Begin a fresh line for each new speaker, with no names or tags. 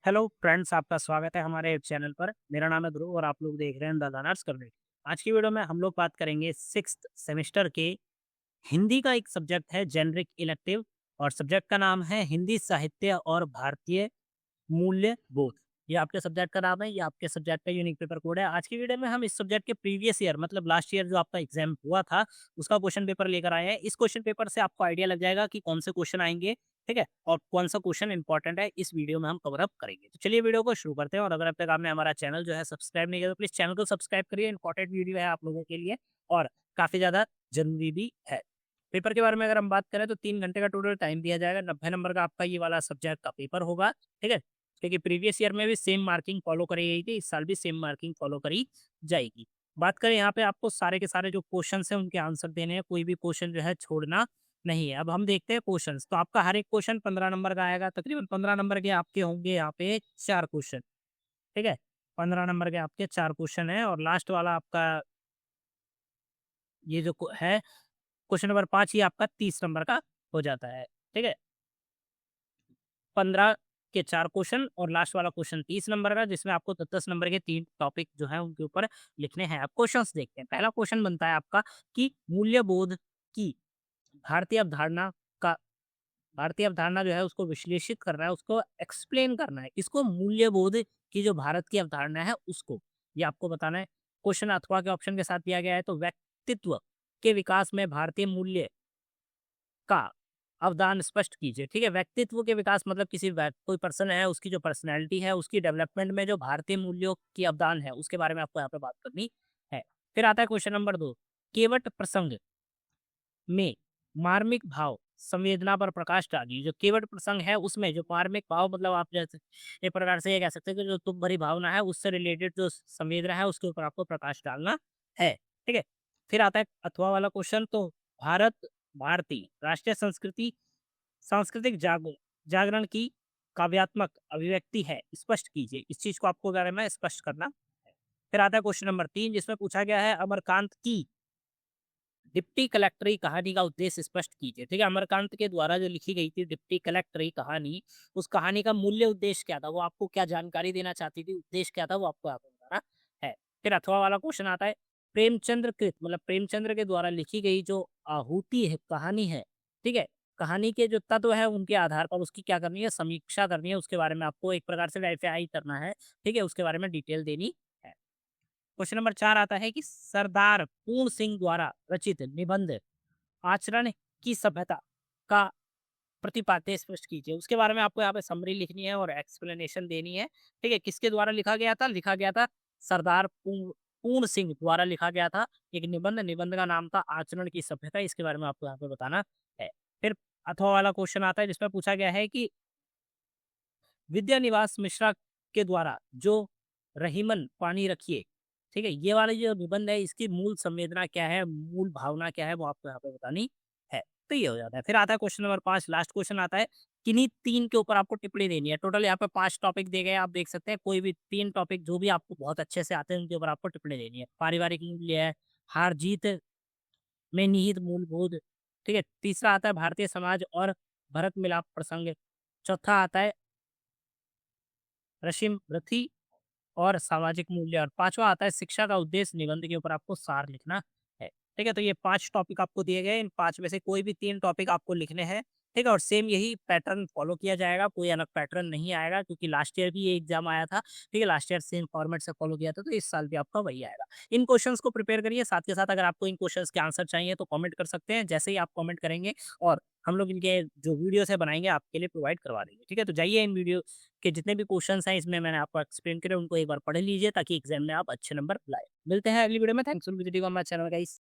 Hello friends, आपका स्वागत है हमारे चैनल पर। मेरा नाम है ध्रुव और आप लोग देख रहे हैं द लर्नर्स कम्युनिटी। आज की वीडियो में हम लोग बात करेंगे सिक्स्थ सेमेस्टर के हिंदी का एक सब्जेक्ट है जेनरिक इलेक्टिव, और सब्जेक्ट का नाम है हिंदी साहित्य और भारतीय मूल्य बोध। ये आपके सब्जेक्ट का नाम है, ये आपके सब्जेक्ट का यूनिक पेपर कोड है। आज की वीडियो में हम इस सब्जेक्ट के प्रीवियस ईयर मतलब लास्ट ईयर जो आपका एग्जाम हुआ था उसका क्वेश्चन पेपर लेकर आए हैं। इस क्वेश्चन पेपर से आपको आइडिया लग जाएगा कि कौन से क्वेश्चन आएंगे, ठीक है, और कौन सा क्वेश्चन इंपॉर्टेंट है, इस वीडियो में हम कवर अप करेंगे। तो चलिए वीडियो को शुरू करते हैं। और अगर अब तक आपने हमारा चैनल जो है सब्सक्राइब नहीं किया तो प्लीज चैनल को सब्सक्राइब करिए। इंपॉर्टेंट वीडियो है आप लोगों के लिए और काफी ज्यादा जरूरी भी है। पेपर के बारे में अगर हम बात करें तो 3 घंटे का टोटल टाइम दिया जाएगा। 90 नंबर का आपका ये वाला सब्जेक्ट का पेपर होगा, ठीक है। क्योंकि प्रीवियस ईयर में भी सेम मार्किंग फॉलो करी गई थी, इस साल भी सेम मार्किंग फॉलो करी जाएगी। बात करें यहाँ पे आपको सारे के सारे जो क्वेश्चन हैं उनके आंसर देने हैं, कोई भी क्वेश्चन जो है छोड़ना नहीं है। अब हम देखते हैं क्वेश्चंस। तो आपका हर एक क्वेश्चन 15 नंबर का आएगा। तकरीबन 15 नंबर के आपके होंगे यहाँ पे 4 क्वेश्चन, ठीक है। 15 नंबर के आपके 4 क्वेश्चन है और लास्ट वाला आपका ये जो है क्वेश्चन नंबर 5 ही आपका 30 नंबर का हो जाता है, ठीक है। 15 के 4 क्वेश्चन और लास्ट वाला क्वेश्चन 30 नंबर का, जिसमें आपको 10 10 नंबर के 3 टॉपिक जो है उनके ऊपर लिखने हैं। अब क्वेश्चंस देखते हैं। पहला क्वेश्चन बनता है आपका कि मूल्यबोध की भारतीय अवधारणा का भारतीय अवधारणा जो है उसको विश्लेषित करना है, उसको एक्सप्लेन करना है। इसको मूल्यबोध की जो भारत की अवधारणा है उसको ये आपको बताना है। क्वेश्चन अथवा के ऑप्शन के साथ दिया गया है। तो व्यक्तित्व के विकास में भारतीय मूल्य का अवदान स्पष्ट कीजिए, ठीक है। व्यक्तित्व के विकास मतलब कोई पर्सन है, उसकी जो पर्सनैलिटी है उसकी डेवलपमेंट में जो भारतीय मूल्यों की अवदान है उसके बारे में आपको यहाँ पे बात करनी है। फिर आता है क्वेश्चन नंबर 2, केवट प्रसंग में मार्मिक भाव संवेदना पर प्रकाश डालिए। जो केवट प्रसंग है उसमें जो मार्मिक भाव मतलब आप जैसे एक प्रकार से ये कह सकते हैं कि जो तुम भरी भावना है उससे रिलेटेड जो संवेदना है उसके ऊपर आपको प्रकाश डालना है, ठीक है। फिर आता है अथवा वाला क्वेश्चन। तो भारत भारतीय राष्ट्रीय संस्कृति सांस्कृतिक जागरण की काव्यात्मक अभिव्यक्ति है, स्पष्ट कीजिए। इस चीज को आपको बारे में स्पष्ट करना है। फिर आता है क्वेश्चन नंबर 3, जिसमें पूछा गया है अमरकांत की डिप्टी कलेक्टरी कहानी का उद्देश्य स्पष्ट कीजिए, ठीक है। अमरकांत के द्वारा जो लिखी गई थी डिप्टी कलेक्टरी कहानी, उस कहानी का मूल्य उद्देश्य क्या था, वो आपको क्या जानकारी देना चाहती थी, उद्देश्य क्या था, वो आपको यहाँ पे बताना है। फिर अथवा वाला क्वेश्चन आता है प्रेमचंद्र कृत मतलब प्रेमचंद्र के द्वारा लिखी गई जो आहूति है कहानी है, ठीक है। कहानी के जो तत्व है उनके आधार पर उसकी क्या करनी है, समीक्षा करनी है। उसके बारे में आपको एक प्रकार से वेरीफाई करना है, ठीक है। उसके बारे में डिटेल देनी है। क्वेश्चन नंबर 4 आता है कि सरदार पूर्ण सिंह द्वारा रचित निबंध आचरण की सभ्यता का प्रतिपाद्य स्पष्ट कीजिए। उसके बारे में आपको यहाँ पे समरी लिखनी है और एक्सप्लेनेशन देनी है, ठीक है। किसके द्वारा लिखा गया था सरदार पूर्ण सिंह द्वारा लिखा गया था एक निबंध। निबंध का नाम था आचरण की सभ्यता। इसके बारे में आपको यहाँ पे बताना है। फिर अथवा वाला क्वेश्चन आता है जिसमें पूछा गया है कि विद्या निवास मिश्रा के द्वारा जो रहीमन पानी रखिए, ठीक है, ये वाला जो निबंध है इसकी मूल संवेदना क्या है, मूल भावना क्या है, वो आपको यहाँ पे बतानी है। तो ये हो जाता है। फिर आता है क्वेश्चन नंबर 5, लास्ट क्वेश्चन आता है किन्हीं 3 के ऊपर आपको टिप्पणी देनी है। टोटल यहाँ पे 5 टॉपिक दिए गए हैं, आप देख सकते हैं। कोई भी 3 टॉपिक जो भी आपको बहुत अच्छे से आते हैं उनके ऊपर आपको टिप्पणी देनी है। पारिवारिक मूल्य है, हार जीत में निहित मूलबोध, ठीक है। तीसरा आता है भारतीय समाज और भरत मिलाप प्रसंग। चौथा आता है रशिम रथी और सामाजिक मूल्य, और पांचवा आता है शिक्षा का उद्देश्य। निबंध के ऊपर आपको सार लिखना है, ठीक है। तो ये 5 टॉपिक आपको दिए गए। इन 5 में से कोई भी 3 टॉपिक आपको लिखने हैं, ठीक है। और सेम यही पैटर्न फॉलो किया जाएगा, कोई अलग पैटर्न नहीं आएगा, क्योंकि लास्ट ईयर भी ये एग्जाम आया था, ठीक है। लास्ट ईयर सेम फॉर्मेट से फॉलो किया था, तो इस साल भी आपका वही आएगा। इन क्वेश्चंस को प्रिपेयर करिए। साथ के साथ अगर आपको इन क्वेश्चंस के आंसर चाहिए तो कमेंट कर सकते हैं। जैसे ही आप कमेंट करेंगे और हम लोग इनके जो वीडियोस है बनाएंगे आपके लिए प्रोवाइड करवा देंगे, ठीक है। तो जाइए इन वीडियो के जितने भी क्वेश्चंस हैं इसमें मैंने आपको एक्सप्लेन करे उनको एक बार पढ़ लीजिए ताकि एग्जाम में आप अच्छे नंबर लाए। मिलते हैं अगली वीडियो में। Thanks for visiting on my channel guys.